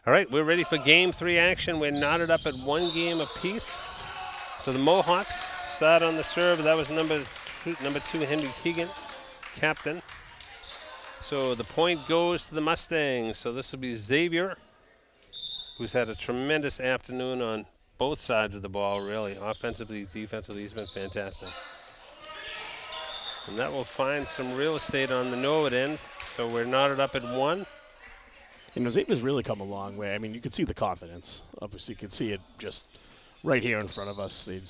All right, we're ready for game 3 action. We're knotted up at 1 game apiece. So the Mohawks start on the serve. That was number 2, Henry Keegan, captain. So the point goes to the Mustangs. So this will be Xavier, who's had a tremendous afternoon on both sides of the ball, really. Offensively, defensively, he's been fantastic. And that will find some real estate on the Norwood end. So we're knotted up at 1. Xavier's really come a long way. I mean, you could see the confidence. Obviously, you could see it just right here in front of us. He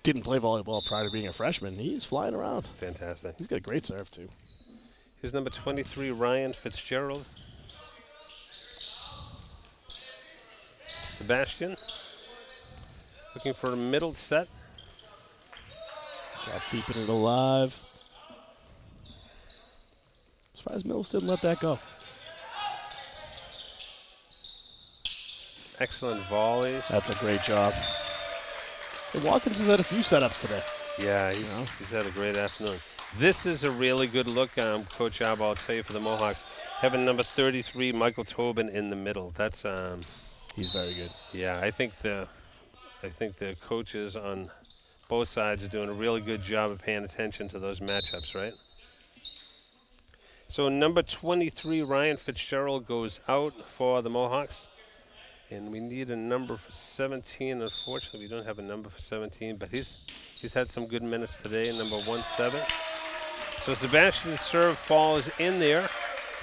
didn't play volleyball prior to being a freshman. He's flying around. Fantastic. He's got a great serve, too. Here's number 23, Ryan Fitzgerald. Sebastian looking for a middle set. Job keeping it alive. Surprised Millis didn't let that go. Excellent volleys. That's a great job. And Watkins has had a few setups today. Yeah, he's had a great afternoon. This is a really good look, Coach Alba, I'll tell you, for the Mohawks. Having number 33, Michael Tobin, in the middle. That's he's very good. Yeah, I think the coaches on both sides are doing a really good job of paying attention to those matchups, right? So number 23, Ryan Fitzgerald, goes out for the Mohawks. And we need a number for 17. Unfortunately, we don't have a number for 17, but he's had some good minutes today, number 17. So Sebastian's serve falls in there.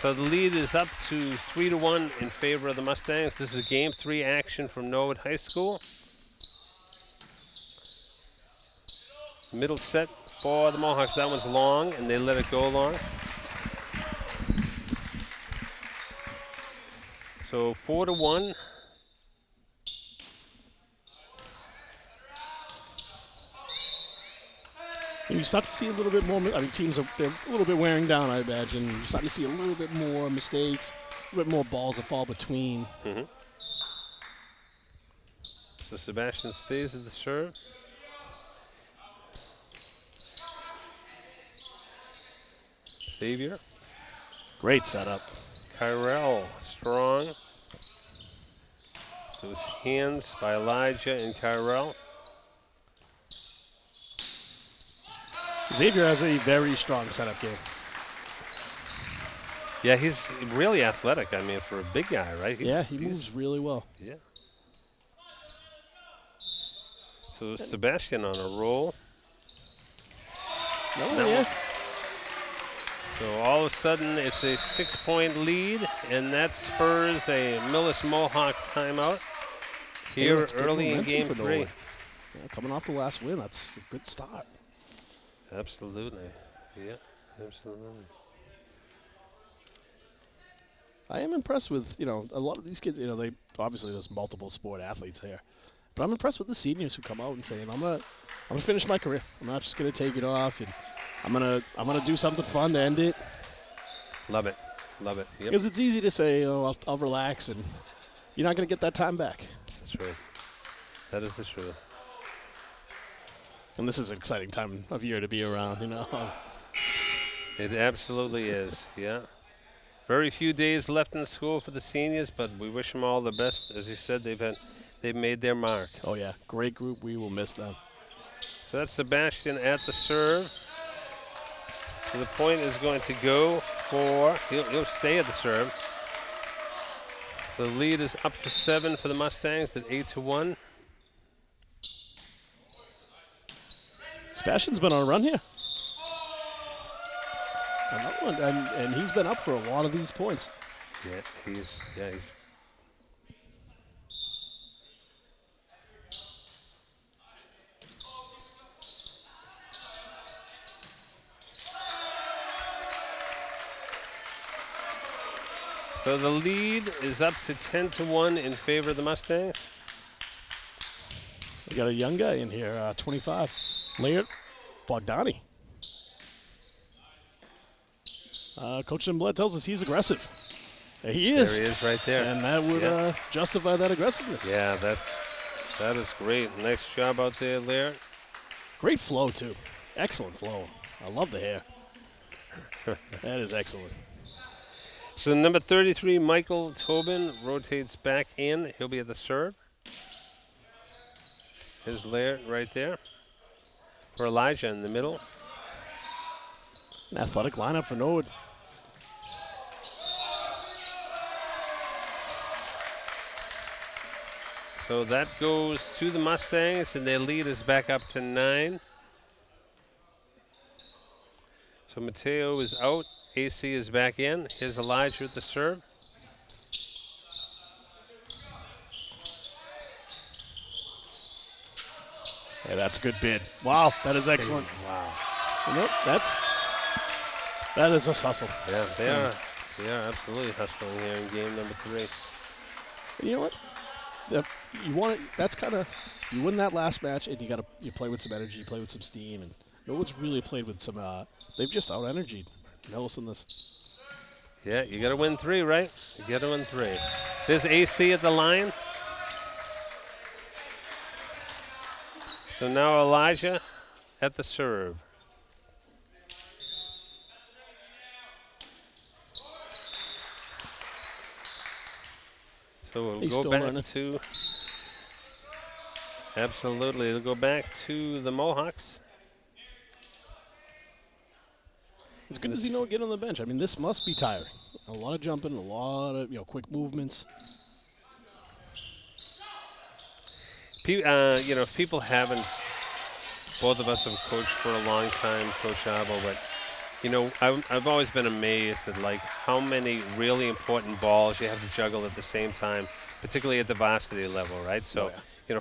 So the lead is up to 3-1 in favor of the Mustangs. This is game 3 action from Norwood High School. Middle set for the Mohawks. That one's long, and they let it go long. So 4-1. And you start to see a little bit more. I mean, teams they're a little bit wearing down, I imagine. You start to see a little bit more mistakes, a little bit more balls that fall between. Mm-hmm. So Sebastian stays at the serve. Xavier. Great setup. Kyrell, strong. Those hands by Elijah and Kyrell. Xavier has a very strong setup game. Yeah, he's really athletic. I mean, for a big guy, right? He moves really well. Yeah. So Sebastian on a roll. Yeah. So all of a sudden, it's a 6-point lead, and that spurs a Millis Mohawk timeout here early in game 3. Yeah, coming off the last win, that's a good start. Absolutely. Yeah, absolutely. I am impressed with, a lot of these kids, they obviously there's multiple sport athletes here. But I'm impressed with the seniors who come out and say, I'm gonna finish my career. I'm not just gonna take it off, and I'm gonna do something fun to end it. Love it. Love it. Yep. Because it's easy to say, I'll relax, and you're not gonna get that time back. That's right. That is the truth. And this is an exciting time of year to be around, It absolutely is, yeah. Very few days left in school for the seniors, but we wish them all the best. As you said, they've made their mark. Oh, yeah. Great group. We will miss them. So that's Sebastian at the serve. So the point is going to go for, he'll stay at the serve. So the lead is up to 7 for the Mustangs at 8-1. Sebastian's been on a run here. Another one, and he's been up for a lot of these points. Yeah, he's. So the lead is up to 10-1 in favor of the Mustangs. We got a young guy in here, 25, Laird Bogdani. Coach Simblett tells us he's aggressive. He is. There he is right there. And that would justify that aggressiveness. Yeah, that is great. Nice job out there, Laird. Great flow, too. Excellent flow. I love the hair. That is excellent. So number 33, Michael Tobin, rotates back in. He'll be at the serve. His Laird right there. For Elijah in the middle. An athletic lineup for Norwood. So that goes to the Mustangs, and their lead is back up to 9. So Mateo is out. AC is back in. Here's Elijah at the serve. Hey, that's a good bid. Wow, that is excellent. Wow. You know, that is a hustle. Yeah, they are. They are absolutely hustling here in game number 3. You know what? You want it. That's kind of you win that last match, and you play with some energy, you play with some steam, and Norwood's really played with some. They've just out energied Millis in this. Yeah, you got to win 3, right? You got to win 3. There's AC at the line. So now Elijah at the serve. So we'll He's go still back learning. to. Absolutely, we'll go back to the Mohawks. It's good to see Norwood get on the bench. I mean, this must be tiring. A lot of jumping, a lot of quick movements. If people haven't, both of us have coached for a long time, Coach Arbo, but I've always been amazed at how many really important balls you have to juggle at the same time, particularly at the varsity level, right? So,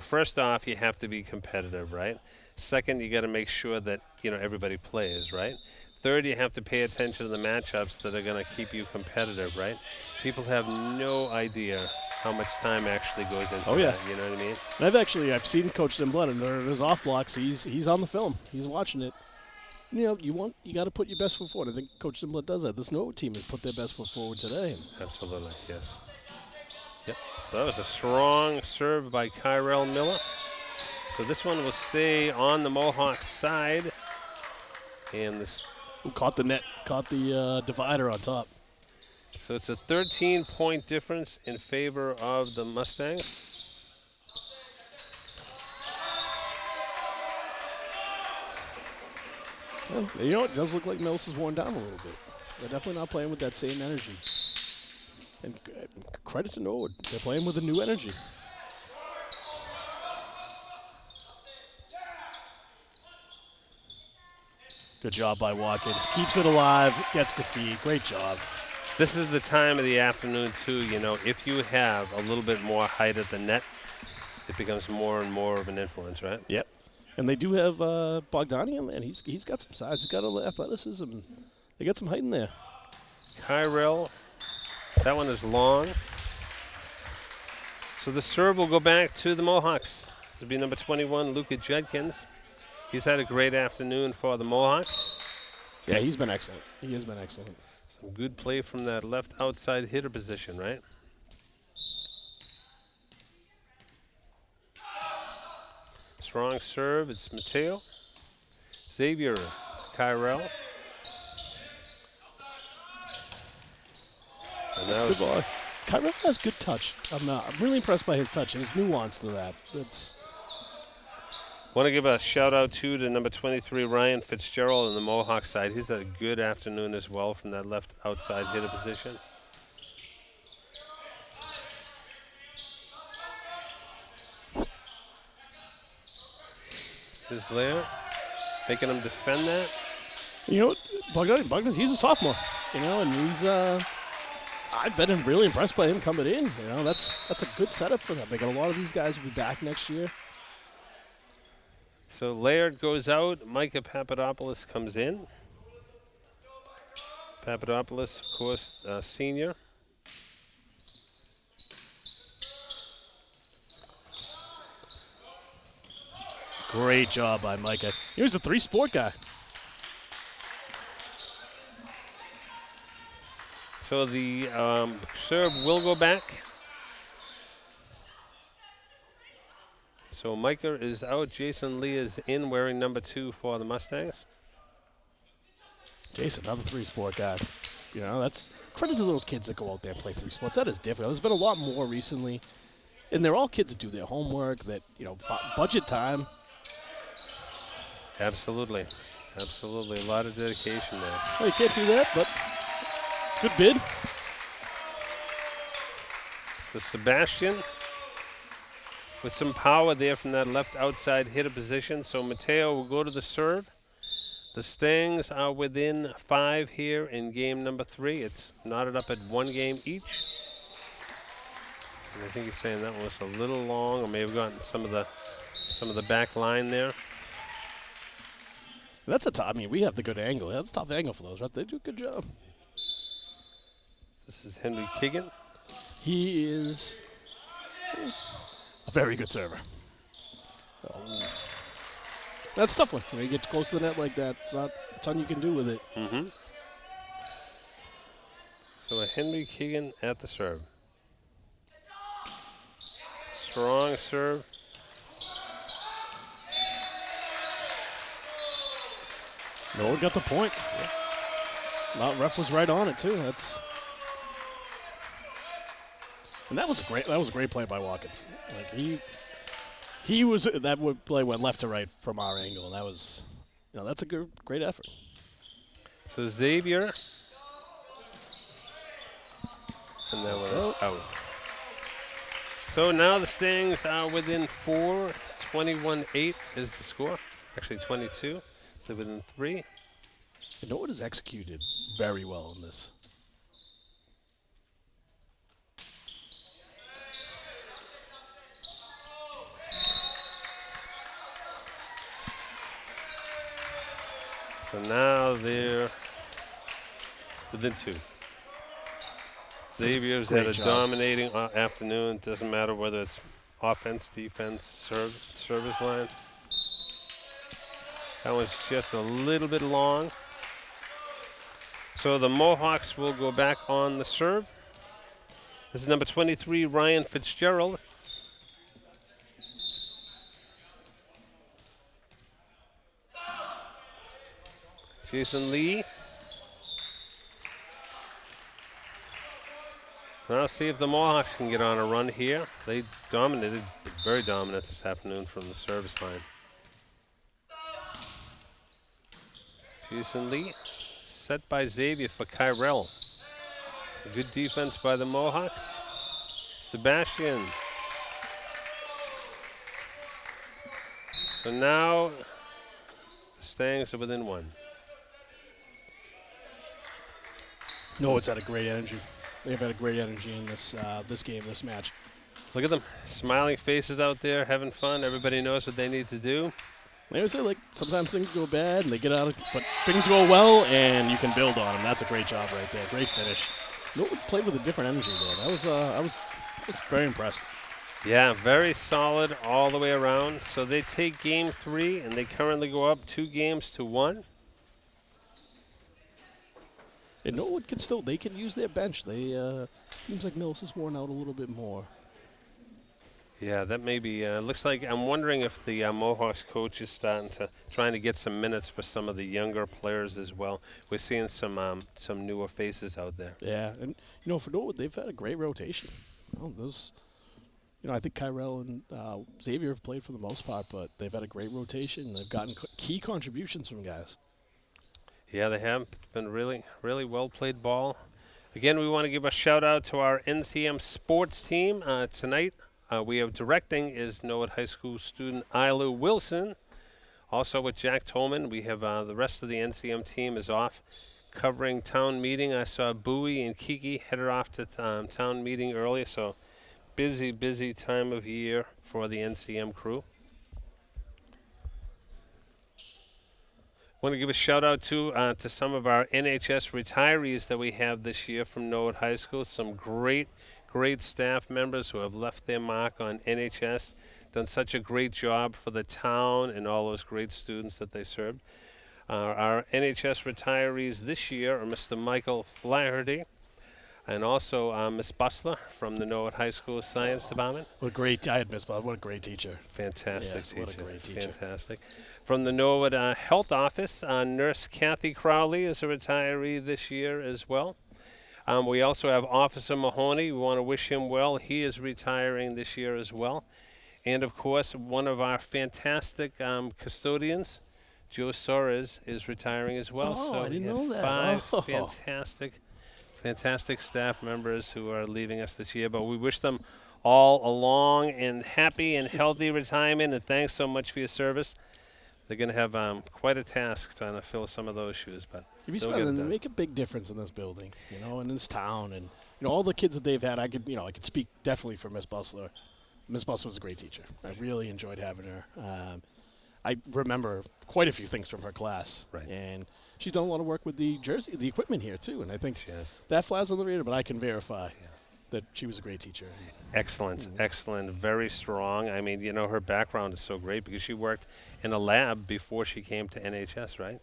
first off, you have to be competitive, right? Second, you got to make sure that everybody plays, right? Third, you have to pay attention to the matchups that are going to keep you competitive, right? People have no idea how much time actually goes into that. You know what I mean? And I've seen Coach Dimblett and his off blocks. He's on the film. He's watching it. You got to put your best foot forward. I think Coach Dimblett does that. This Norwood team has put their best foot forward today. Absolutely, yes. Yep. So that was a strong serve by Kyrell Miller. So this one will stay on the Mohawks side, and this. Who caught the net? Caught the divider on top. So it's a 13-point difference in favor of the Mustangs. Well, it does look like Millis is worn down a little bit. They're definitely not playing with that same energy. And credit to Norwood. They're playing with a new energy. Good job by Watkins. Keeps it alive, gets the feed. Great job. This is the time of the afternoon, too. If you have a little bit more height at the net, it becomes more and more of an influence, right? Yep. And they do have Bogdani, and he's got some size. He's got athleticism. They got some height in there. Kyrell, that one is long. So the serve will go back to the Mohawks. This will be number 21, Luka Judkins. He's had a great afternoon for the Mohawks. Yeah, he's been excellent. He has been excellent. Some good play from that left outside hitter position, right? Strong serve. It's Mateo. Xavier to Kyrell. And That's a good ball. Kyrell has good touch. I'm really impressed by his touch and his nuance to that. Want to give a shout out to number 23, Ryan Fitzgerald on the Mohawk side. He's had a good afternoon as well from that left outside hitter position. His layer, making him defend that. Bogdanis, he's a sophomore, and he's I've been really impressed by him coming in. That's a good setup for them. They got a lot of these guys will be back next year. So Laird goes out. Micah Papadopoulos comes in. Papadopoulos, of course, senior. Great job by Micah. He was a 3-sport guy. So the serve will go back. So Micah is out. Jason Lee is in, wearing number 2 for the Mustangs. Jason, another 3-sport guy. You know, that's credit to those kids that go out there and play 3 sports. That is difficult. There's been a lot more recently, and they're all kids that do their homework. That budget time. Absolutely. Absolutely. A lot of dedication there. Well, you can't do that, but good bid. So Sebastian with some power there from that left outside hitter position. So Mateo will go to the serve. The Stings are within 5 here in game number 3. It's knotted up at 1 game each. And I think he's saying that one was a little long, or may have gotten some of the back line there. That's a tough. I mean, we have the good angle. That's a tough angle for those, right? They do a good job. This is Henry Keegan. He is a very good server. That's a tough one. When you get close to the net like that, it's not a ton you can do with it. Mm-hmm. So a Henry Keegan at the serve. Strong serve. Noah got the point. Well, ref was right on it too. And that was a great play by Watkins. Like that play went left to right from our angle, and that was, that's a great effort. So Xavier, and that was out. So now the Stings are within 4. 21-8 is the score. Actually 22. They're within 3. And Noah has executed very well in this. So now they're within 2. Xavier's had a dominating afternoon. Doesn't matter whether it's offense, defense, service line. That was just a little bit long. So the Mohawks will go back on the serve. This is number 23, Ryan Fitzgerald. Jason Lee. Now see if the Mohawks can get on a run here. They dominated, very dominant this afternoon from the service line. Jason Lee, set by Xavier for Kyrell. A good defense by the Mohawks. Sebastian. So now the Stangs are within 1. No, it's had a great energy. They've had a great energy in this game, this match. Look at them, smiling faces out there, having fun. Everybody knows what they need to do. Like I say, sometimes things go bad and they get out of, but things go well and you can build on them. That's a great job right there. Great finish. Noah played with a different energy there. I was very impressed. Yeah, very solid all the way around. So they take game 3 and they currently go up 2 games to 1. And Noah they can use their bench. Seems like Millis is worn out a little bit more. Yeah, that may be. Looks like I'm wondering if the Mohawks coach is trying to get some minutes for some of the younger players as well. We're seeing some newer faces out there. Yeah, and for Noah, they've had a great rotation. I think Kyrell and Xavier have played for the most part, but they've had a great rotation. They've gotten key contributions from guys. Yeah, they have been really, really well played ball. Again, we want to give a shout out to our NCM sports team tonight. We have directing is Norwood High School student Ilu Wilson. Also with Jack Tolman, we have the rest of the NCM team is off covering town meeting. I saw Bowie and Kiki headed off to town meeting earlier, so busy time of year for the NCM crew. Want to give a shout out to some of our NHS retirees that we have this year from Norwood High School. Some great staff members who have left their mark on NHS, done such a great job for the town and all those great students that they served. Our NHS retirees this year are Mr. Michael Flaherty and also Miss Bustler from the Norwood High School Science Department. I had Miss Bustler. What a great teacher. Fantastic yes, teacher. What a great teacher. Fantastic. From the Norwood Health Office, Nurse Kathy Crowley is a retiree this year as well. We also have Officer Mahoney. We want to wish him well. He is retiring this year as well. And of course, one of our fantastic custodians, Joe Soares, is retiring as well. Oh, so I didn't we have know that. 5 Oh. fantastic staff members who are leaving us this year. But we wish them all a long and happy and healthy retirement. And thanks so much for your service. They're going to have quite a task trying to fill some of those shoes, but You'd be they'll smart get it and done. make a big difference in this building, in this town, and all the kids that they've had. I could speak definitely for Miss Bustler. Miss Bustler was a great teacher. I really enjoyed having her. I remember quite a few things from her class, Right. and she's done a lot of work with the equipment here too. And I think Yes. that flies on the radar, but I can verify that she was a great teacher. Excellent, excellent, very strong. I mean, her background is so great because she worked in a lab before she came to NHS, right?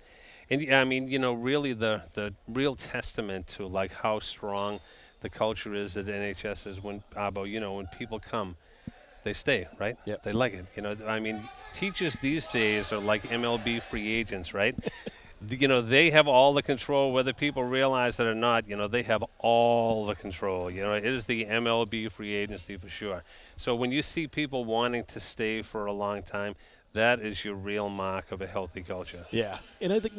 And yeah, I mean, really the real testament to like how strong the culture is at NHS is when when people come, they stay, right? Yep. They like it. I mean, teachers these days are like MLB free agents, right? They have all the control, whether people realize it or not. They have all the control. It is the MLB free agency for sure. So when you see people wanting to stay for a long time, that is your real mark of a healthy culture. Yeah, and I think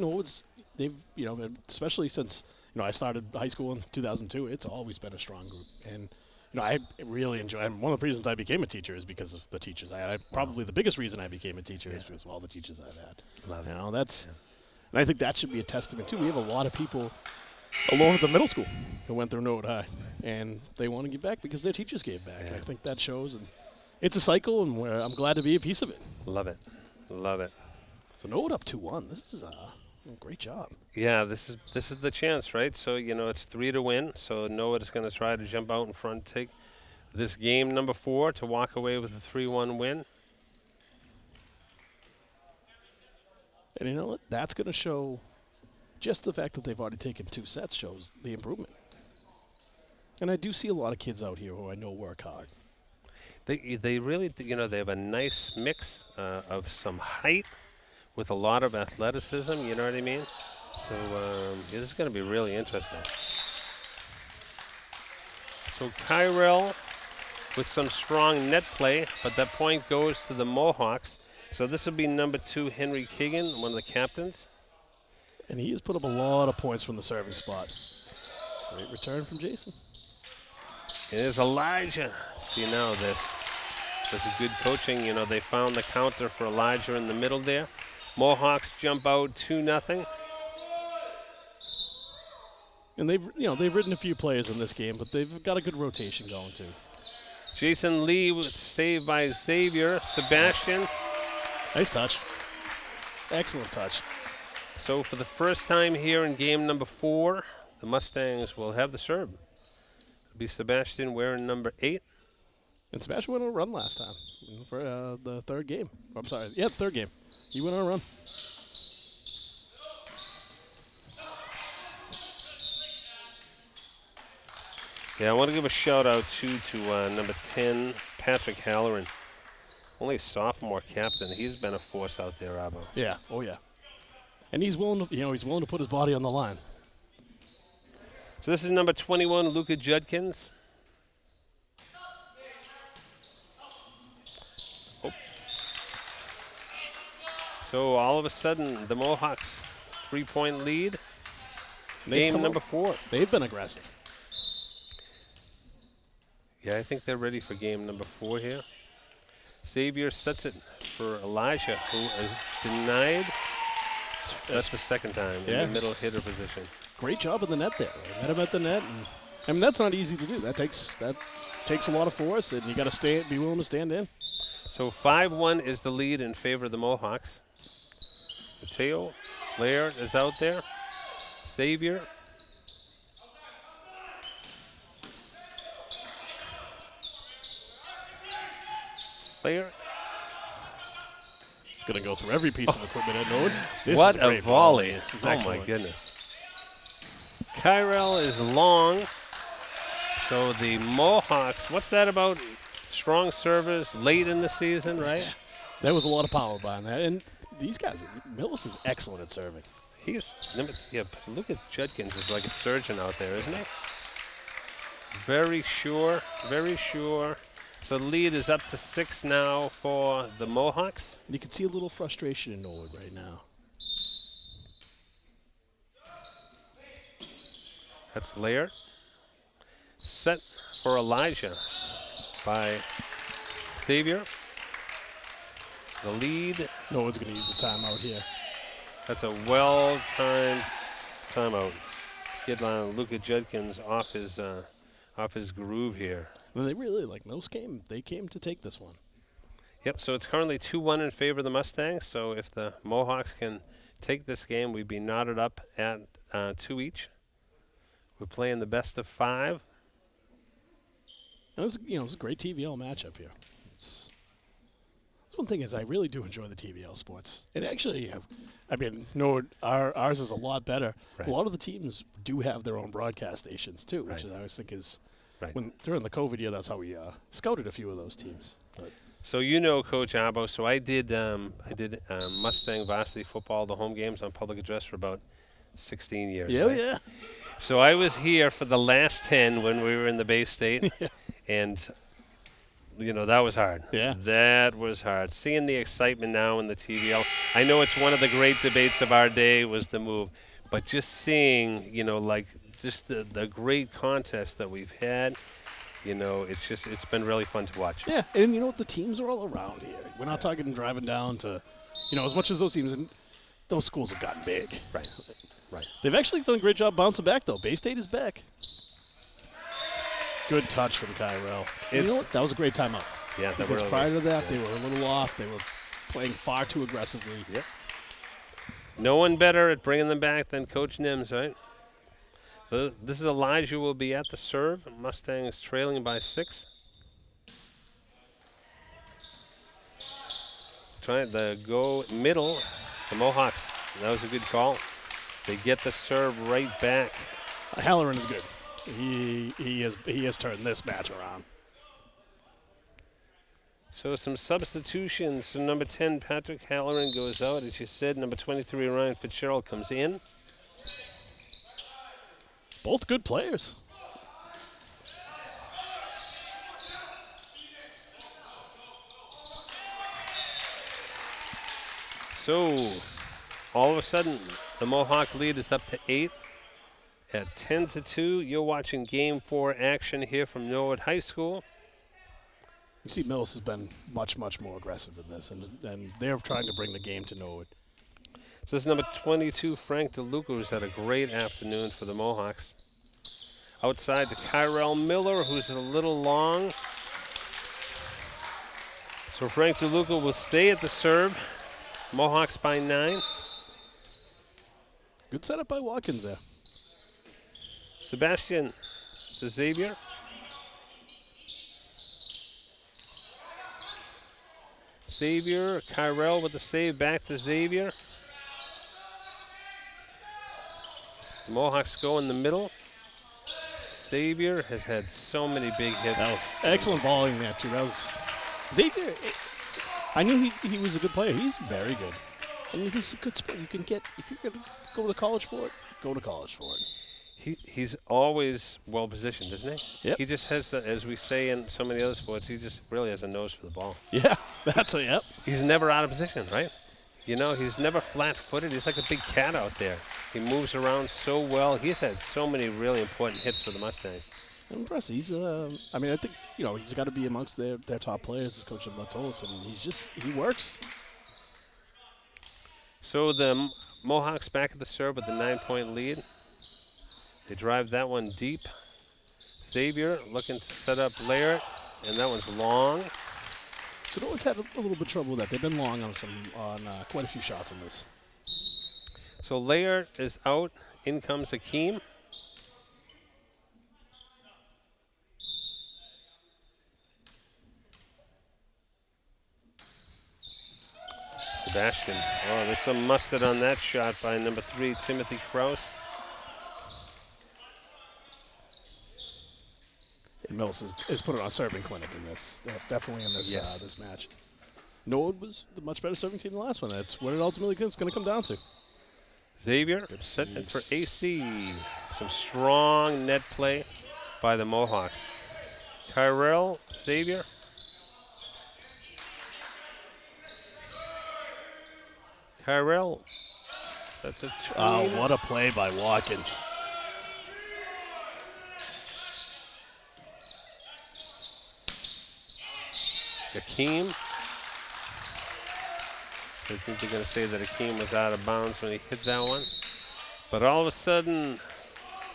they've especially since I started high school in 2002. It's always been a strong group, and I really enjoy. And one of the reasons I became a teacher is because of the teachers I had. Probably the biggest reason I became a teacher is because of all the teachers I've had. Love it. That's. And I think that should be a testament, too. We have a lot of people alone at the middle school who went through Norwood High, and they want to give back because their teachers gave back. Yeah. And I think that shows, and it's a cycle, and I'm glad to be a piece of it. Love it. Love it. So Norwood up 2-1. This is a great job. Yeah, this is the chance, right? So, it's 3 to win. So Norwood is going to try to jump out in front, take this game number 4 to walk away with a 3-1 win. And you know what? That's going to show just the fact that they've already taken 2 sets shows the improvement. And I do see a lot of kids out here who I know work hard. They really, they have a nice mix of some height with a lot of athleticism, you know what I mean? So this is going to be really interesting. So Kyrell with some strong net play, but that point goes to the Mohawks. So this will be number 2, Henry Keegan, one of the captains. And he has put up a lot of points from the serving spot. Great return from Jason. And there's Elijah. See now this is good coaching. They found the counter for Elijah in the middle there. Mohawks jump out 2-0. And they've ridden a few players in this game, but they've got a good rotation going too. Jason Lee with save by Xavier. Sebastian. Nice touch. Excellent touch. So for the first time here in game number 4, the Mustangs will have the serve. It'll be Sebastian wearing number 8. And Sebastian went on a run last time for the third game. I'm sorry. Yeah, the third game. He went on a run. Yeah, I want to give a shout out too to number 10, Patrick Halloran. Only a sophomore captain. He's been a force out there, Abo. Yeah. Oh yeah. And he's willing to, he's willing to put his body on the line. So this is number 21, Luka Judkins. Oh. So all of a sudden, the Mohawks 3-point lead. Game number 4. They've been aggressive. Yeah, I think they're ready for game number 4 here. Xavier sets it for Elijah, who is denied. That's the second time in the middle hitter position. Great job in the net there. They met him at the net, and I mean that's not easy to do. That takes a lot of force, and you got to be willing to stand in. So 5-1 is the lead in favor of the Mohawks. Mateo Laird is out there. Xavier. Laird. He's going to go through every piece of equipment at Norwood. What a volley. This is Oh, excellent. my goodness. Kyrell is long. So the Mohawks, what's that about? Strong servers late in the season, right? There was a lot of power behind that. And these guys, Millis is excellent at serving. Yeah, but look at Judkins is like a surgeon out there, isn't he? Very sure, very sure. So the lead is up to 6 now for the Mohawks. And you can see a little frustration in Norwood right now. That's Laird. Set for Elijah by Xavier. The lead. Norwood's going to use the timeout here. That's a well-timed timeout. Get Luka Judkins off his groove here. And they really, like Mills they came to take this one. Yep, so it's currently 2-1 in favor of the Mustangs. So if the Mohawks can take this game, we'd be knotted up at 2 each. We're playing the best of 5. It was a great TVL matchup here. One thing is, I really do enjoy the TVL sports. And actually, ours is a lot better. Right. A lot of the teams do have their own broadcast stations too, which Right. I always think is Right. during the COVID year, that's how we scouted a few of those teams. But So you know Coach Abo. So I did Mustang varsity football, the home games on public address for about 16 years. yeah, right? yeah. So I was here for the last 10 when we were in the Bay State, Yeah. and that was hard. Yeah. That was hard. Seeing the excitement now in the TVL. I know it's one of the great debates of our day was the move, but just seeing, just the great contest that we've had, it's been really fun to watch. Yeah, and you know what? The teams are all around here. We're not talking driving down to, as much as those teams and those schools have gotten big. Right. Right. They've actually done a great job bouncing back, though. Bay State is back. Good touch from Kyrell. You know what? That was a great timeout. Yeah, that because really prior was. to that, Yeah. they were a little off. They were playing far too aggressively. Yep. No one better at bringing them back than Coach Nims, right? So this is Elijah will be at the serve. Mustangs trailing by 6. Trying to go middle. The Mohawks. That was a good call. They get the serve right back. Halloran is good. He has turned this match around. So some substitutions. So number 10, Patrick Halloran goes out. As you said, number 23, Ryan Fitzgerald comes in. Both good players. So all of a sudden, the Mohawk lead is up to 8. At 10-2, you're watching Game 4 action here from Norwood High School. You see Millis has been much, much more aggressive in this, and they're trying to bring the game to Norwood. So this is number 22, Frank DeLuca, who's had a great afternoon for the Mohawks. Outside to Kyrell Miller, who's a little long. So Frank DeLuca will stay at the serve. Mohawks by 9. Good setup by Watkins there. Sebastian to Xavier. Xavier, Kyrell with the save back to Xavier. The Mohawks go in the middle. Xavier has had so many big hits. That was excellent volleying there, too. That was Xavier. I knew he was a good player. He's very good. I mean, this is a good spot. You can get, if you're going to go to college for it, go to college for it. He's always well positioned, isn't he? Yep. He just has, as we say in so many other sports, he just really has a nose for the ball. Yeah, that's a yep. He's never out of position, right? He's never flat-footed. He's like a big cat out there. He moves around so well. He's had so many really important hits for the Mustangs. I'm impressed. He's, I think, he's got to be amongst their top players, as Coach told us, and he works. So the Mohawks back at the serve with the 9-point lead. They drive that one deep. Xavier looking to set up Laird, and that one's long. So no one's had a little bit of trouble with that. They've been long on quite a few shots in this. So Laird is out. In comes Hakeem. Sebastian. Oh, there's some mustard on that shot by number 3, Timothy Krause. And Mills has put it on a serving clinic in this, definitely in this Yes. this match. Norwood was the much better serving team than the last one. That's what it ultimately is going to come down to. Xavier setting it for AC. Some strong net play by the Mohawks. Tyrell, Xavier. Tyrell. That's a Oh, what a play by Watkins. Akeem. I think they're going to say that Akeem was out of bounds when he hit that one. But all of a sudden,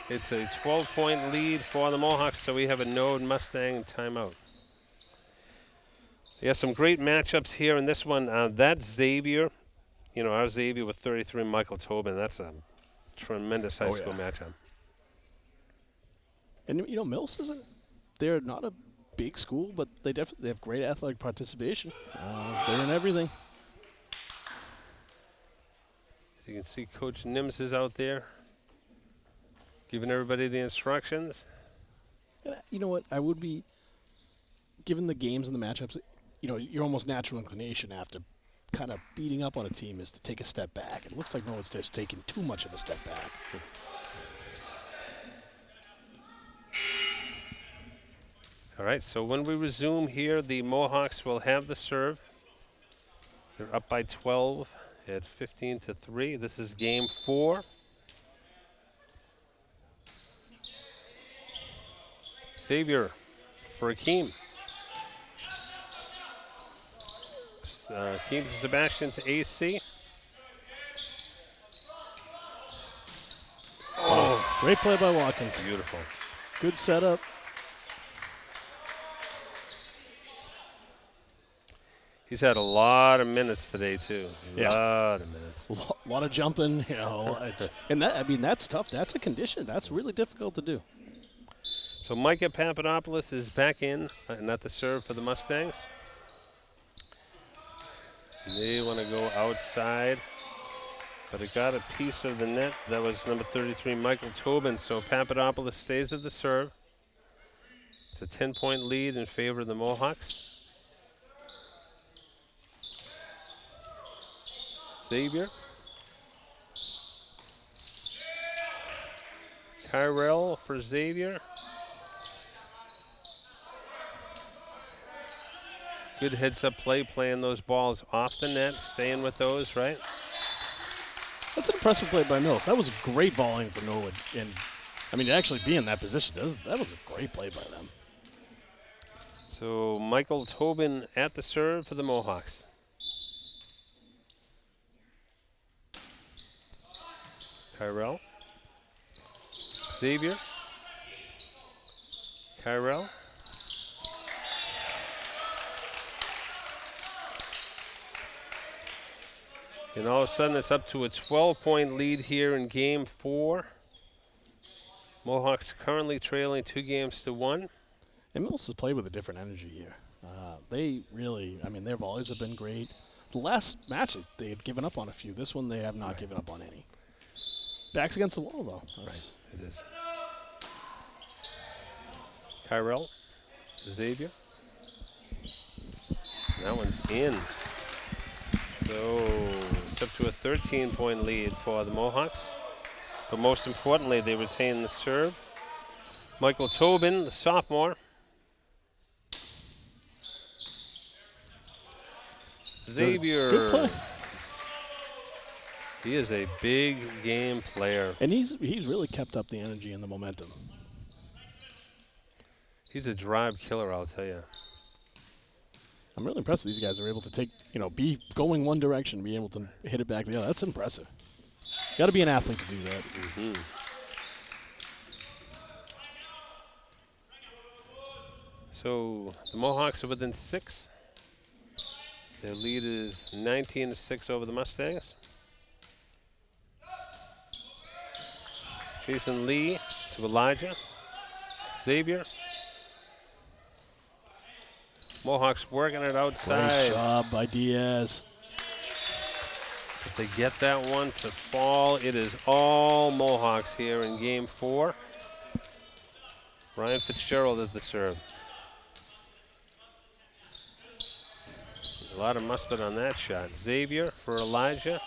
it's a 12-point lead for the Mohawks, so we have a Node Mustang timeout. Yeah, some great matchups here in this one. That Xavier, you know, our Xavier with 33, Michael Tobin, that's a tremendous high school matchup. And, you know, Millis isn't, they're not a big school, but they definitely have great athletic participation. They're in everything. You can see Coach Nims is out there giving everybody the instructions. And you know what? I would be, given the games and the matchups, you know, your almost natural inclination after kind of beating up on a team is to take a step back. It looks like no one's just taking too much of a step back. All right, so when we resume here, the Mohawks will have the serve. They're up by 12 at 15-3. This is game 4. Xavier for Akeem. Akeem to Sebastian to AC. Oh, great play by Watkins. Beautiful. Good setup. He's had a lot of minutes today, too. A lot of minutes. A lot of jumping, you know. And that, I mean, that's tough. That's a condition. That's really difficult to do. So Micah Papadopoulos is back in, not to serve for the Mustangs. They want to go outside, but it got a piece of the net. That was number 33, Michael Tobin. So Papadopoulos stays at the serve. It's a 10-point lead in favor of the Mohawks. Xavier. Tyrell for Xavier. Good heads-up play, playing those balls off the net, staying with those, right? That's an impressive play by Mills. That was a great volleying for Norwood. And, I mean, to actually be in that position, that was a great play by them. So Michael Tobin at the serve for the Mohawks. Tyrell. Xavier. Tyrell. And all of a sudden it's up to a 12-point lead here in game 4. Mohawks currently trailing 2-1. And Mills has played with a different energy here. They really, I mean, their volleys have been great. The last match, they had given up on a few. This one, they have not given up on any. Backs against the wall, though. Right, it is. Tyrell, Xavier. That one's in. So it's up to a 13-point lead for the Mohawks. But most importantly, they retain the serve. Michael Tobin, the sophomore. Xavier. Good play. He is a big game player. And he's really kept up the energy and the momentum. He's a drive killer, I'll tell you. I'm really impressed these guys are able to take, you know, be going one direction, be able to hit it back the other. That's impressive. Got to be an athlete to do that. Mm-hmm. So the Mohawks are within 6. Their lead is 19-6 over the Mustangs. Jason Lee to Elijah. Xavier. Mohawks working it outside. Great job by Diaz. If they get that one to fall, it is all Mohawks here in game 4. Ryan Fitzgerald at the serve. lot of mustard on that shot. Xavier for Elijah.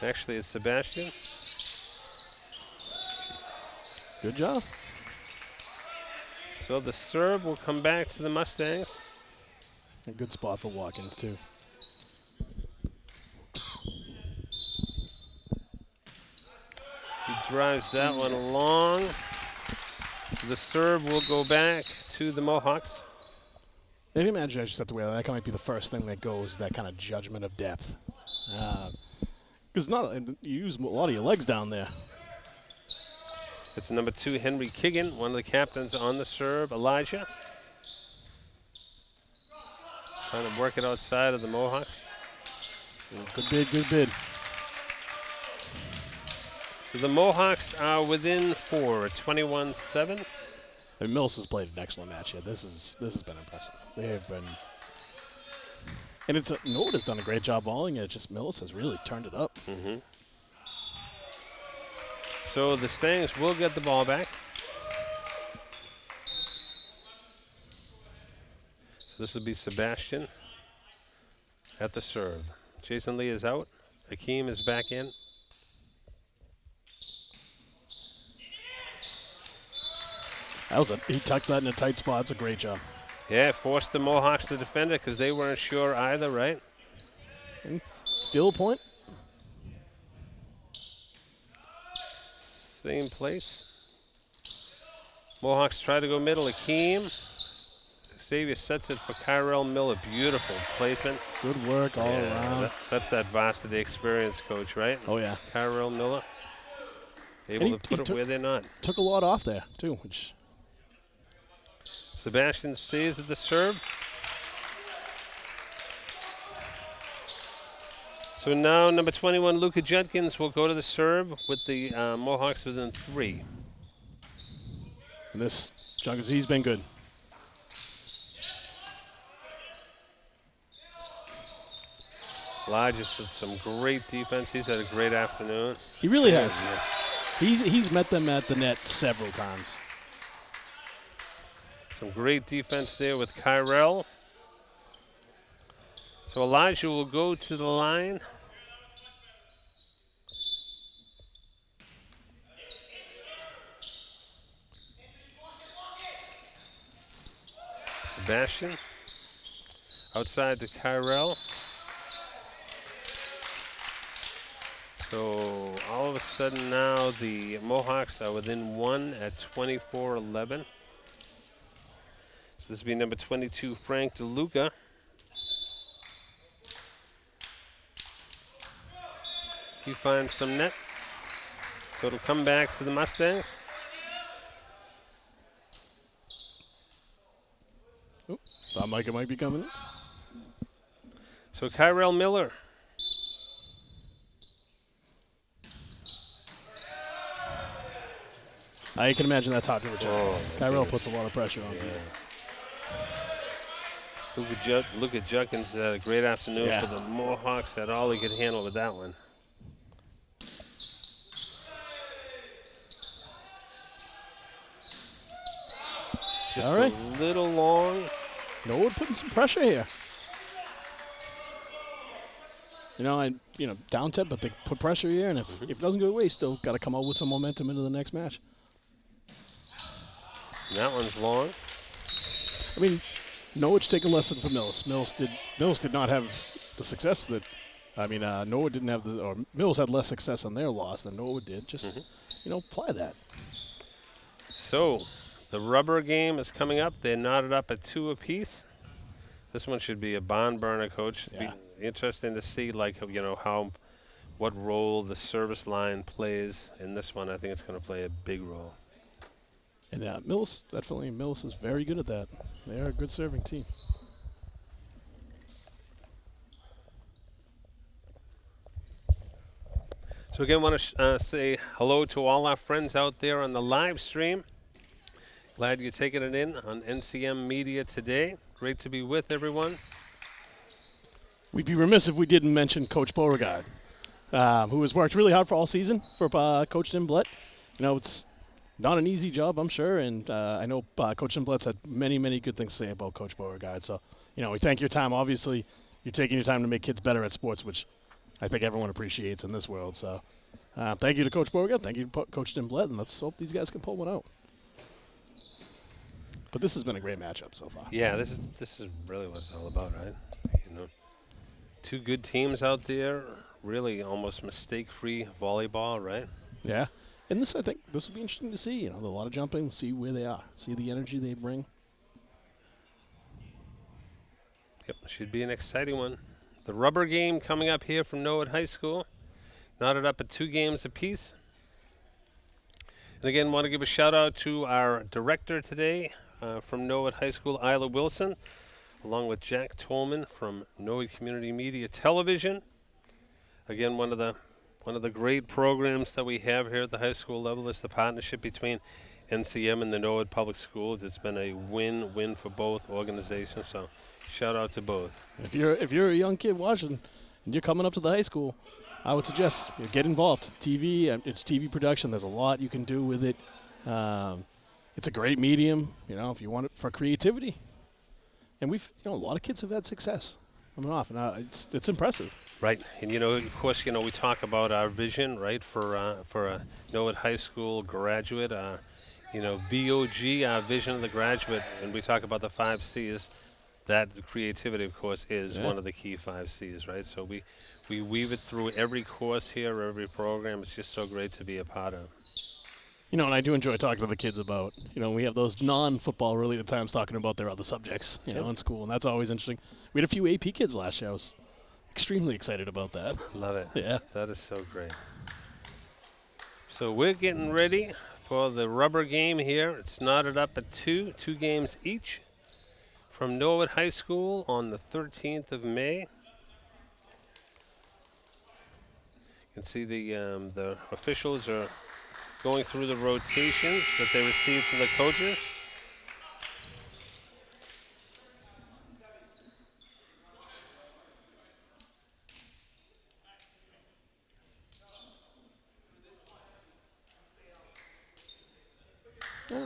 Actually, it's Sebastian. Good job. So the serve will come back to the Mustangs. A good spot for Watkins, too. He drives that one along. The serve will go back to the Mohawks. I can imagine I just have to wear that might be the first thing that goes, that kind of judgment of depth. Because you use a lot of your legs down there. It's number 2, Henry Kigan, one of the captains on the serve. Elijah. Trying to work it outside of the Mohawks. Good bid, good bid. So the Mohawks are within 4 at 21-7. Millis has played an excellent match here. This has been impressive. They have been, and Nord has done a great job volleying it. It's just Millis has really turned it up. Mm-hmm. So the Stangs will get the ball back. So this will be Sebastian at the serve. Jason Lee is out. Hakeem is back in. He tucked that in a tight spot. It's a great job. Yeah, forced the Mohawks to defend it because they weren't sure either, right? And steal a point. Same place. Mohawks try to go middle. Hakeem. Xavier sets it for Kyrell Miller. Beautiful placement. Good work all around. That's that varsity experience, coach, right? Oh, yeah. Kyrell Miller. Able to put it where they're not. Took a lot off there, too. Which Sebastian stays at the serve. So now number 21, Luka Judkins, will go to the serve with the Mohawks within 3. And this, Judkins, he's been good. Elijah's had some great defense. He's had a great afternoon. He really has. He's met them at the net several times. Some great defense there with Kyrell. So Elijah will go to the line. Sebastian outside to Kyrell. So all of a sudden now the Mohawks are within 1 at 24-11. So this will be number 22, Frank DeLuca. He finds some net. So it'll come back to the Mustangs. Oh, thought Micah might be coming in. So Kyrell Miller. I can imagine that's hard to return. Oh, Kyrell puts a lot of pressure on people. Look at Judkins had a great afternoon for the Mohawks. Had all he could handle with that one. Just a little long. Norwood putting some pressure here. Down 10, but they put pressure here, and if it doesn't go away, still got to come out with some momentum into the next match. And that one's long. I mean, Norwich take a lesson from Millis. Millis did not have the success that, Norwood didn't have or Millis had less success on their loss than Norwood did. Just, apply that. So, the rubber game is coming up. They're knotted up at 2 apiece. This one should be a barn burner, Coach. Yeah. Be interesting to see, what role the service line plays in this one. I think it's going to play a big role. And Millis is very good at that. They are a good serving team. So again, want to say hello to all our friends out there on the live stream. Glad you're taking it in on NCM Media today. Great to be with everyone. We'd be remiss if we didn't mention Coach Beauregard, who has worked really hard for all season for Coach Tim Blett. It's not an easy job, I'm sure, and I know Coach Tim Blett's had many, many good things to say about Coach Beauregard. So, we thank your time. Obviously, you're taking your time to make kids better at sports, which I think everyone appreciates in this world. So thank you to Coach Borga. Thank you to Coach Tim Blett, and let's hope these guys can pull one out. But this has been a great matchup so far. Yeah, this is really what it's all about, right? You know, two good teams out there, really almost mistake-free volleyball, right? Yeah. And I think this will be interesting to see. You know, a lot of jumping, see where they are, see the energy they bring. Yep, should be an exciting one. The rubber game coming up here from Norwood High School. Knotted up at 2 games apiece. And again, want to give a shout out to our director today from Norwood High School, Isla Wilson, along with Jack Tolman from Norwood Community Media Television. Again, one of the great programs that we have here at the high school level is the partnership between NCM and the Norwood Public Schools. It's been a win-win for both organizations. So, shout out to both. If you're a young kid watching and you're coming up to the high school, I would suggest you get involved. TV, it's TV production. There's a lot you can do with it. It's a great medium, you know, if you want it for creativity. And a lot of kids have had success coming off, and it's impressive. Right, and of course, we talk about our vision, right, for a Norwood High School graduate, VOG, our vision of the graduate, and we talk about the 5 C's. That creativity, of course, is one of the key 5 C's, right? So we weave it through every course here, every program. It's just so great to be a part of. And I do enjoy talking to the kids about, we have those non-football related times talking about their other subjects, in school, and that's always interesting. We had a few AP kids last year. I was extremely excited about that. Love it. Yeah. That is so great. So we're getting ready for the rubber game here. It's knotted up at 2 games each from Norwood High School on the 13th of May. You can see the officials are going through the rotations that they received from the coaches.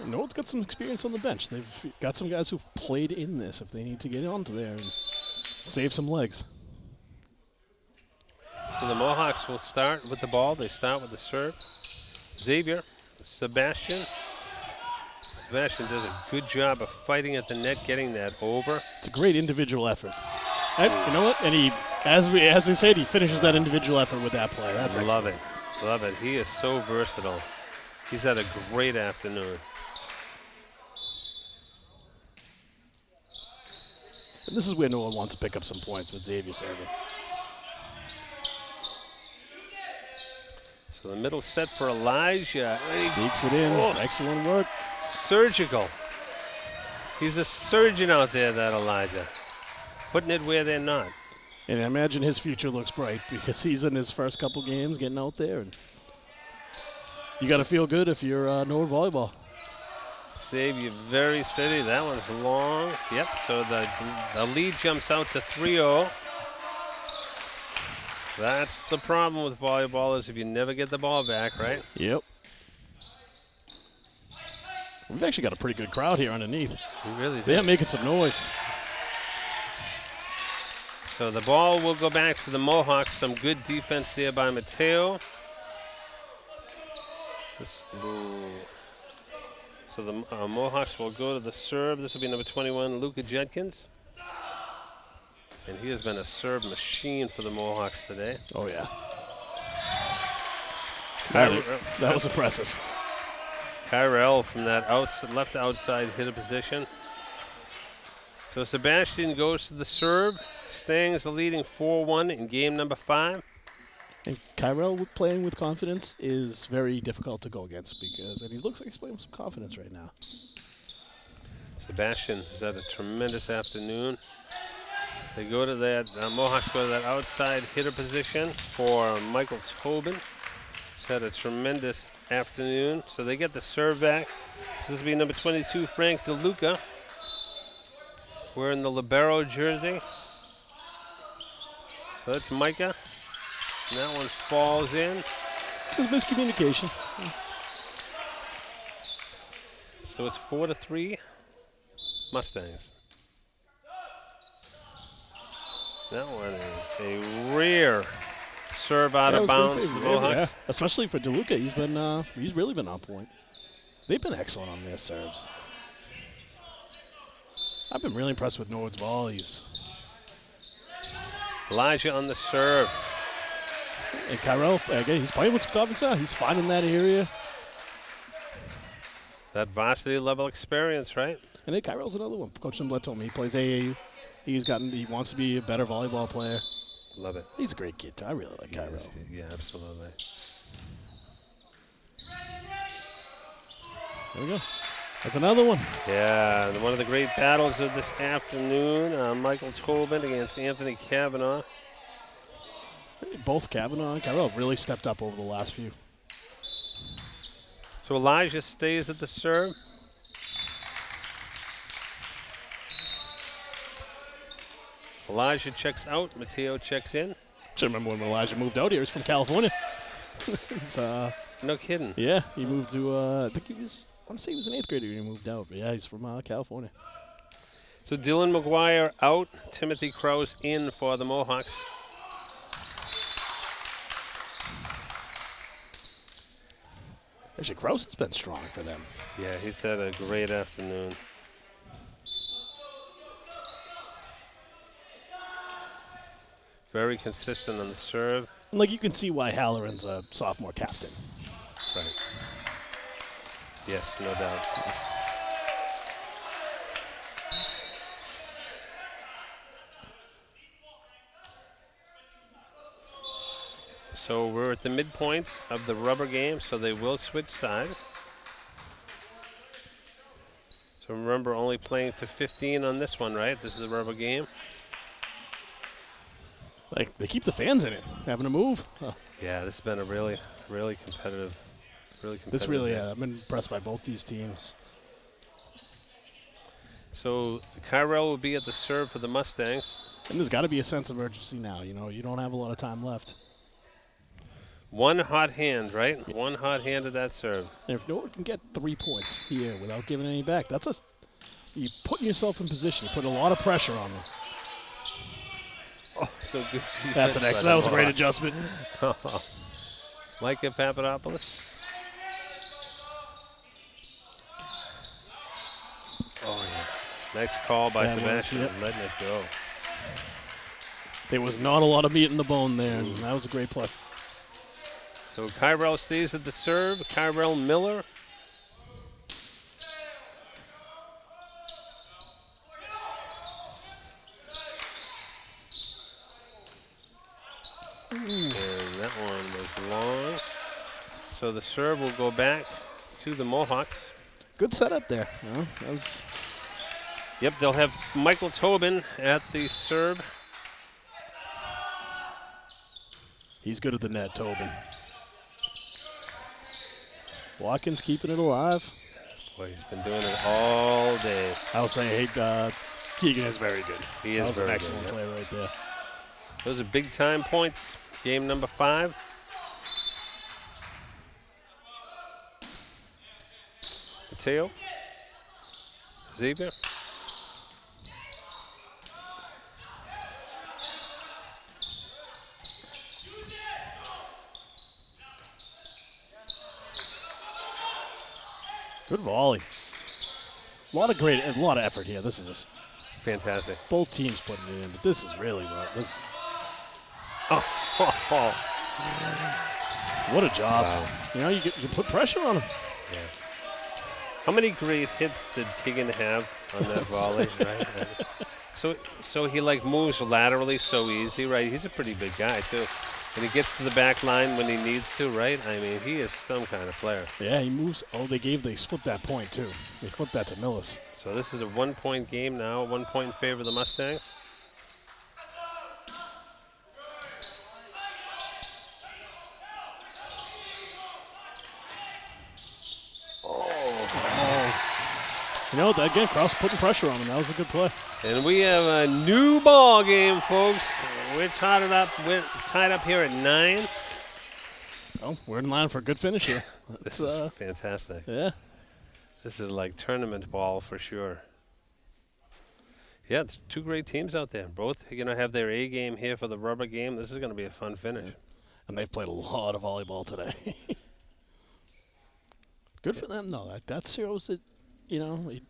Norwood's got some experience on the bench. They've got some guys who've played in this if they need to get onto there and save some legs. So the Mohawks will start with the ball. They start with the serve. Xavier, Sebastian. Sebastian does a good job of fighting at the net, getting that over. It's a great individual effort. And you know what? And he, as they said, he finishes that individual effort with that play. That's Love it. Love it. He is so versatile. He's had a great afternoon. And this is where Norwood wants to pick up some points with Xavier serving. So the middle set for Elijah. Sneaks it in. Excellent work. Surgical. He's a surgeon out there, that Elijah. Putting it where they're not. And I imagine his future looks bright because he's in his first couple games getting out there. And you got to feel good if you're Norwood volleyball. Xavier very steady. That one's long. Yep, so the lead jumps out to 3-0. That's the problem with volleyball is if you never get the ball back, right? Yep. We've actually got a pretty good crowd here underneath. We really do. They're making some noise. So the ball will go back to the Mohawks. Some good defense there by Mateo. So the Mohawks will go to the serve. This will be number 21, Luca Judkins. And he has been a serve machine for the Mohawks today. Oh, yeah. That was impressive. Kyrell from that left outside hitter position. So Sebastian goes to the serve. Stangs the leading 4-1 in game number 5. And Kyrell playing with confidence is very difficult to go against and he looks like he's playing with some confidence right now. Sebastian has had a tremendous afternoon. They go to that, Mohawks go to that outside hitter position for Michael Tobin. He's had a tremendous afternoon. So they get the serve back. So this will be number 22, Frank DeLuca. Wearing the libero jersey. So that's Micah. And that one falls in. Just miscommunication. So it's 4-3 Mustangs. That one is a rare serve out Yeah, I of was gonna bounds say, for the Mohawks. yeah, especially for DeLuca. He's really been on point. They've been excellent on their serves. I've been really impressed with Nord's volleys. Elijah on the serve. And Kyrell, again, he's playing with some confidence now. He's finding that area. That varsity level experience, right? And then Kyrell's another one. Coach Simblett told me he plays AAU. He wants to be a better volleyball player. Love it. He's a great kid, too. I really like Kyrell. Yeah, absolutely. There we go. That's another one. Yeah, and one of the great battles of this afternoon, Michael Tobin against Anthony Kavanaugh. Both Kavanaugh and Kyrell have really stepped up over the last few. So Elijah stays at the serve. Elijah checks out. Mateo checks in. Should remember when Elijah moved out here. He's from California. No kidding. Yeah, he moved to, I want to say he was an 8th grader when he moved out. But yeah, he's from California. So Dylan McGuire out. Timothy Krause in for the Mohawks. Actually, Krause has been strong for them. Yeah, he's had a great afternoon. Very consistent on the serve. And like you can see why Halloran's a sophomore captain. Right. Yes, no doubt. So we're at the midpoints of the rubber game, so they will switch sides. So remember, only playing to 15 on this one, right? This is a rubber game. Like they keep the fans in it, having to move. Oh. Yeah, this has been a really competitive, This really, game. I've been impressed by both these teams. So Kyrell will be at the serve for the Mustangs. And there's got to be a sense of urgency now. You know, you don't have a lot of time left. One hot hand, right? One hot hand at that serve. And if no one can get 3 points here without giving any back, you're putting yourself in position. You're putting a lot of pressure on them. Oh, so good. That's an excellent. That was a great adjustment. Micah Papadopoulos. Oh, yeah. Nice call by Sebastian, letting it go. There was not a lot of meat in the bone there, and that was a great play. So Kyrell stays at the serve. Kyrell Miller. And that one was long. So the serve will go back to the Mohawks. Good setup there. That was. Yep, they'll have Michael Tobin at the serve. He's good at the net, Tobin. Watkins keeping it alive. Boy, he's been doing it all day. I was saying, Keegan is very good. He is that was very an excellent good, play right there. Those are big time points. Game number 5. Mateo. Xavier. Good volley. A lot of effort here. This is just Fantastic. both teams putting it in, but this is really this. Oh. What a job! Wow. You know, you put pressure on him. Yeah. How many great hits did Keegan have on that volley, right? So he like moves laterally so easy, right? He's a pretty big guy too. And he gets to the back line when he needs to, right? I mean, he is some kind of player. Yeah, he moves. Oh, they flipped that point too. They flipped that to Millis. So this is a 1-point game now, 1 point in favor of the Mustangs. You know, again, Krause putting pressure on him. That was a good play. And we have a new ball game, folks. We're tied up here at 9. Oh, we're in line for a good finish here. This is fantastic. Yeah. This is like tournament ball for sure. Yeah, it's two great teams out there. Both have their A game here for the rubber game. This is going to be a fun finish. Yeah. And they've played a lot of volleyball today. Good for them, though. That shows that, it only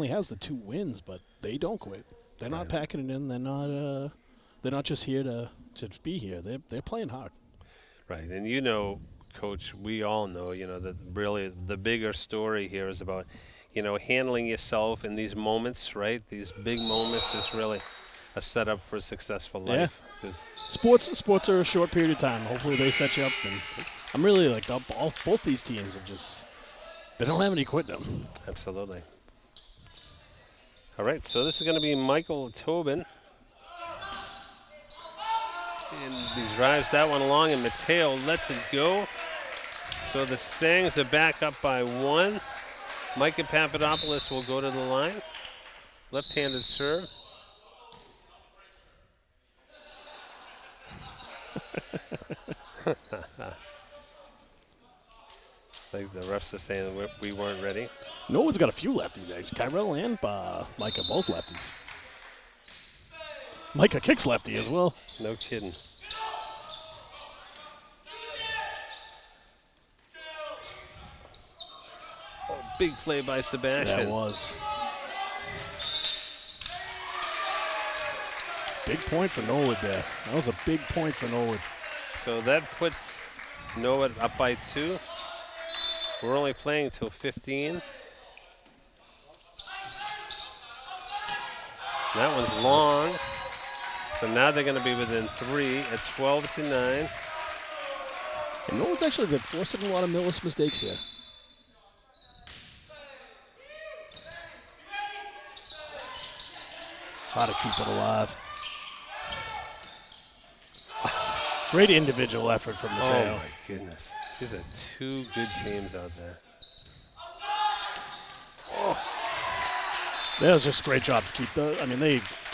has the 2 wins, but they don't quit. They're not packing it in. They're not just here to be here. They're playing hard. Right, and Coach, we all know, that really the bigger story here is about, handling yourself in these moments, right? These big moments is really a setup for a successful life. Yeah. Sports are a short period of time. Hopefully they set you up. And I'm really like both these teams are they don't have any quitting them. Absolutely. All right, so this is going to be Michael Tobin. And he drives that one along, and Mateo lets it go. So the Stangs are back up by 1. Micah Papadopoulos will go to the line. Left-handed serve. Like the refs are saying we weren't ready. Norwood's got a few lefties, actually. Kyrell and Micah, both lefties. Micah kicks lefty as well. No kidding. Oh, big play by Sebastian. That was. Big point for Norwood there. That was a big point for Norwood. So that puts Norwood up by 2. We're only playing till 15. That one's long. So now they're going to be within 3 at 12-9. And Norwood's actually been forcing a lot of Millis mistakes here. How to keep it alive. Great individual effort from Mateo. Oh, my goodness. These are 2 good teams out there. Oh. That was just a great job to keep there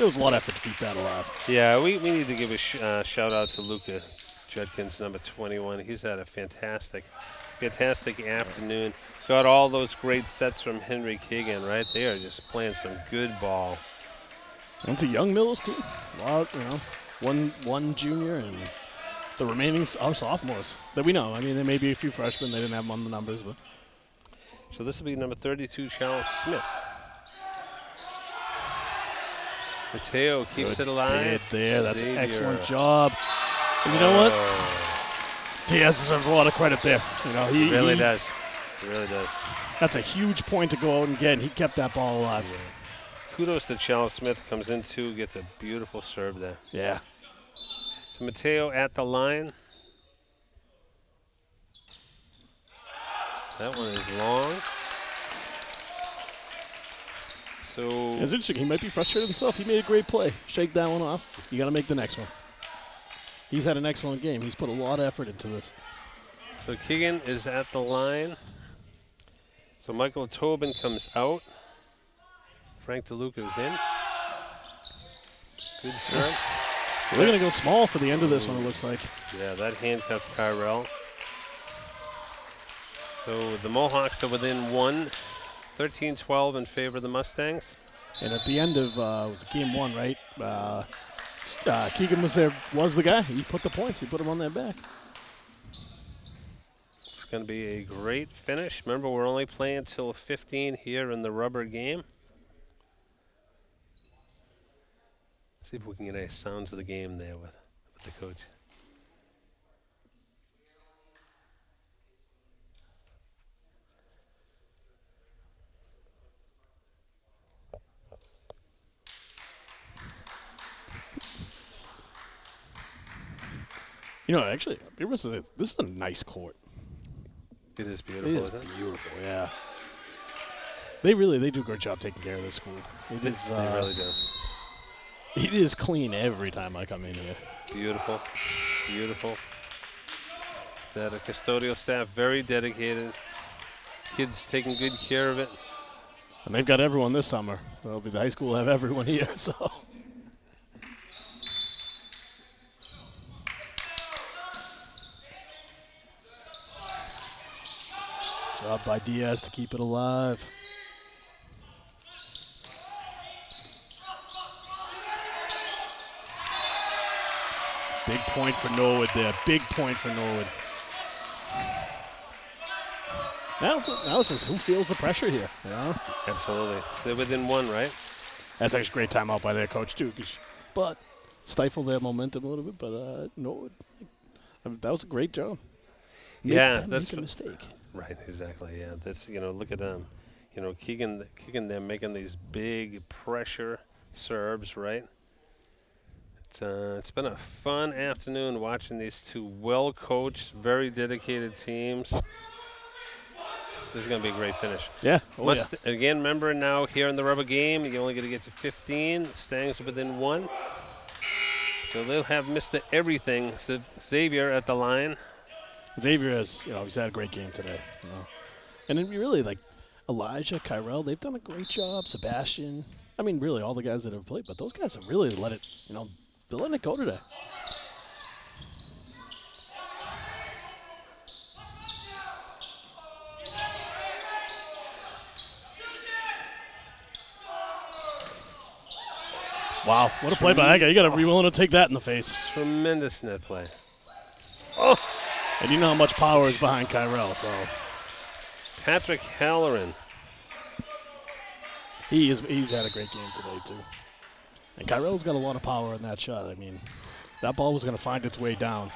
was a lot of effort to keep that alive. Yeah, we need to give a shout out to Luca Judkins, number 21. He's had a fantastic afternoon. Got all those great sets from Henry Keegan, right? They are just playing some good ball. And it's a young Millis team. One junior and the remaining are sophomores that we know. I mean, there may be a few freshmen. They didn't have them on the numbers, but. So this will be number 32, Charles Smith. Mateo keeps it alive. There. That's an excellent job. And you know what? Diaz deserves a lot of credit there. He really does. He really does. That's a huge point to go out and get, and he kept that ball alive. Yeah. Kudos to Charles Smith. Comes in 2, gets a beautiful serve there. Yeah. So Mateo at the line. That one is long. So it's interesting. He might be frustrated himself. He made a great play. Shake that one off. You got to make the next one. He's had an excellent game. He's put a lot of effort into this. So Keegan is at the line. So Michael Tobin comes out. Frank DeLuca is in. Good serve. So they're going to go small for the end of this one, it looks like. Yeah, that handcuffed Kyrell. So the Mohawks are within 1, 13-12 in favor of the Mustangs. And at the end of it was game 1, right? Keegan was the guy. He put the points. He put them on their back. It's going to be a great finish. Remember, we're only playing till 15 here in the rubber game. See if we can get any sounds of the game there with the coach. Actually, this is a nice court. It is beautiful, It is isn't it? beautiful, yeah. They do a great job taking care of this school. They really do. It is clean every time I come in here. Beautiful, beautiful. That a custodial staff very dedicated. Kids taking good care of it. And they've got everyone this summer. The high school will have everyone here, so. Job by Diaz to keep it alive. Big point for Norwood there. Big point for Norwood. Now it's just who feels the pressure here, you know? Absolutely. So they're within one, right? That's actually a great timeout by their coach, too. But stifle their momentum a little bit. But Norwood, that was a great job. That's make a mistake. Right, exactly. Yeah, that's look at them. Keegan them making these big pressure serves, right? It's been a fun afternoon watching these two well-coached, very dedicated teams. This is going to be a great finish. Yeah. Again, remember now here in the rubber game, you're only going to get to 15. Stangs within 1. So they'll have Mr. Everything, Xavier, at the line. Xavier has, he's had a great game today. And then really, like, Elijah, Kyrell, they've done a great job. Sebastian. I mean, really, all the guys that have played. But those guys have really let it, they're letting it go today. Wow, what a play by that guy. You got to be willing to take that in the face. Tremendous net play. Oh! And you know how much power is behind Kyrell, so. Patrick Halloran. He's had a great game today, too. And Kyrell's got a lot of power in that shot. I mean, that ball was going to find its way down.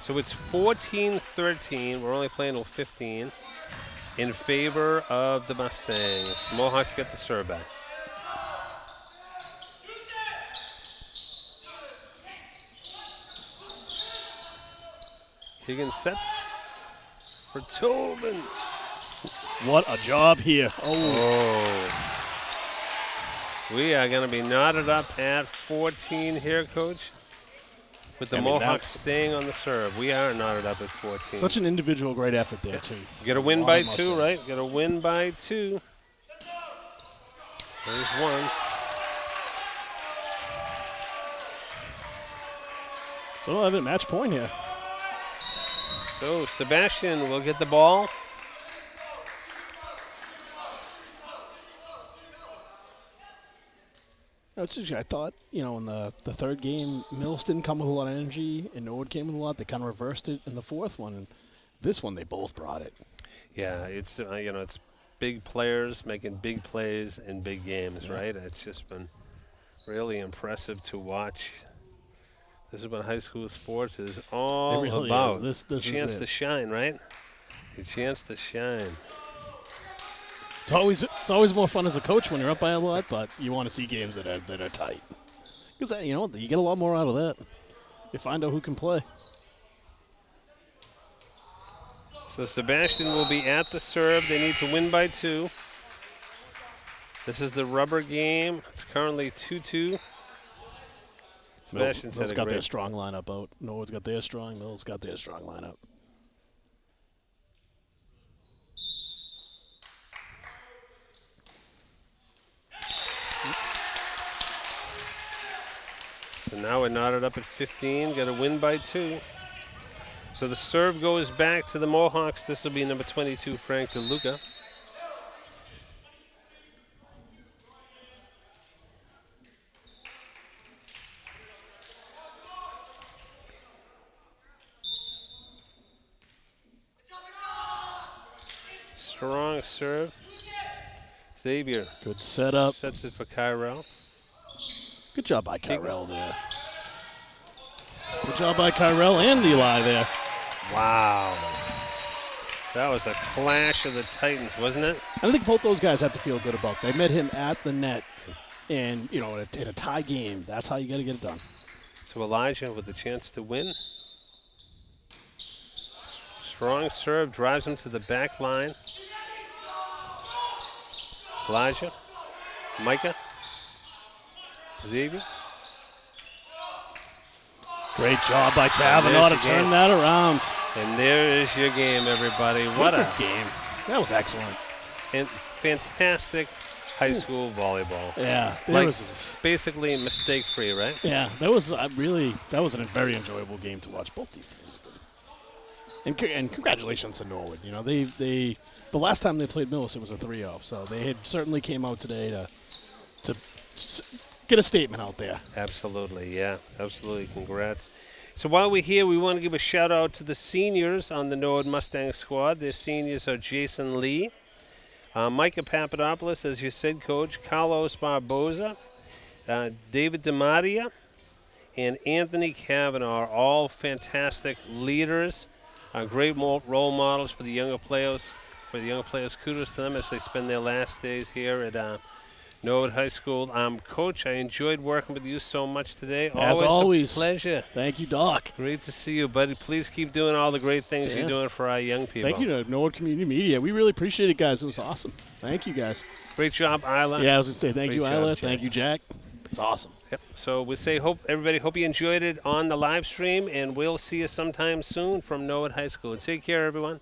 So it's 14-13. We're only playing till 15 in favor of the Mustangs. Mohawks get the serve back. Keegan sets for Tobin. What a job here. Oh. We are going to be knotted up at 14 here, Coach. With the Mohawks staying on the serve. We are knotted up at 14. Such an individual great effort there, too. Get a win by 2, right? Get a win by 2. There's one. So have it match point here. So Sebastian will get the ball. I thought, in the third game, Millis didn't come with a lot of energy, and Norwood came with a lot. They kind of reversed it in the fourth one. And this one, they both brought it. Yeah, it's it's big players making big plays in big games, right? It's just been really impressive to watch. This is what high school sports is all about. This chance is to shine, right? A chance to shine. It's always more fun as a coach when you're up by a lot, but you want to see games that are tight. Because you get a lot more out of that. You find out who can play. So Sebastian will be at the serve. They need to win by 2. This is the rubber game. It's currently 2-2. Sebastian's Mills got their strong lineup out. Norwood's got their strong. Mills got their strong lineup. So now we're knotted up at 15. Got to win by 2. So the serve goes back to the Mohawks. This will be number 22, Frank DeLuca. Strong serve. Xavier. Good setup. Sets it for Kyrell. Good job by Kyrell there. Good job by Kyrell and Eli there. Wow. That was a clash of the Titans, wasn't it? I think both those guys have to feel good about it. They met him at the net, and, in a tie game, that's how you got to get it done. So Elijah with a chance to win. Strong serve, drives him to the back line. Elijah, Micah, Xavier. Great job by Kavanaugh to turn that around. And there is your game, everybody. What a game. That was excellent. And fantastic high school volleyball. Yeah. Basically mistake-free, right? Yeah, that was a very enjoyable game to watch. Both these teams. And congratulations to Norwood. The last time they played Millis, it was a 3-0. So they had certainly came out today to get a statement out there. Absolutely, yeah. Absolutely. Congrats. So while we're here, we want to give a shout out to the seniors on the Norwood Mustang squad. Their seniors are Jason Lee, Micah Papadopoulos, as you said, Coach, Carlos Barboza, David DiMaria, and Anthony Kavanaugh, are all fantastic leaders, great role models for the younger players. Kudos to them as they spend their last days here at Norwood High School. Coach, I enjoyed working with you so much today. As always. A pleasure. Thank you, Doc. Great to see you, buddy. Please keep doing all the great things you're doing for our young people. Thank you to Norwood Community Media. We really appreciate it, guys. It was awesome. Thank you, guys. Great job, Isla. Yeah, I was going to say thank Great you, job, Isla. Jack. Thank you, Jack. It's awesome. Yep. So we say hope you enjoyed it on the live stream, and we'll see you sometime soon from Norwood High School. Take care, everyone.